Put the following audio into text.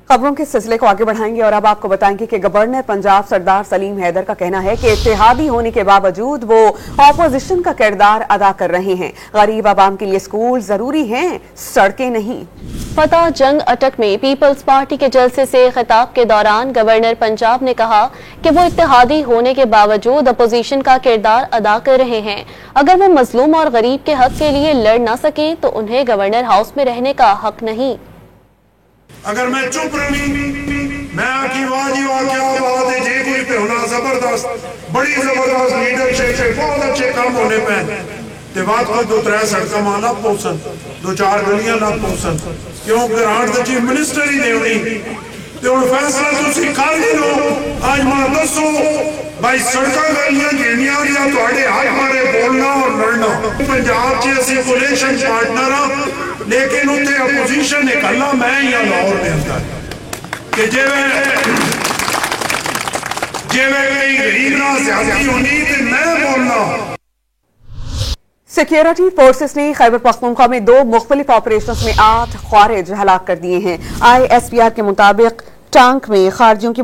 खबरों के सिलसिले को आगे बढ़ाएंगे और अब आपको बताएंगे कि गवर्नर पंजाब सरदार सलीम हैदर का कहना है कि इत्तेहादी होने के बावजूद वो ऑपोजिशन का किरदार अदा कर रहे हैं। गरीब आवाम के लिए स्कूल जरूरी हैं, सड़कें नहीं। फतह जंग अटक में पीपल्स पार्टी के जलसे से खिताब के दौरान गवर्नर पंजाब ने कहा कि वो इत्तेहादी होने के बावजूद अपोजिशन का किरदार अदा कर रहे हैं। अगर वो मजलूम और गरीब के हक के लिए लड़ ना सके तो उन्हें गवर्नर हाउस में रहने का हक नहीं। अगर मैं चुप रही मैं आखी वाह जी वाह क्या बात है जे कोई पे होना जबरदस्त बड़ी जबरदस्त लीडरशिप से बहुत अच्छे काम होने पे ते बात को दो त्रै सड़क माना पहुंचन दो चार गलियां ना पहुंचन क्यों ग्रांट द चीफ मिनिस्टर ही देवनी ते हुन फैसला तुसी कर ही लो। आज मैं दसो भाई सड़क गलियां घेनियां या तुहाडे हक मारे बोलना और लड़ना। पंजाब च असीं कोलेशन पार्टनर हां लेकिन उत्ते अपोजिशन इकल्ला मैं या लाहौर दे अंदर कि जिवें कई गरीब ना ज्यादती होनी ते मैं बोलना। सिक्योरिटी फोर्सेस ने खैबर पख्तूनख्वा में 2 मुख्तलिफ ऑपरेशंस में 8 ख्वारिज हलाक कर दिए हैं। ISPR के मुताबिक टांक में खारजियों की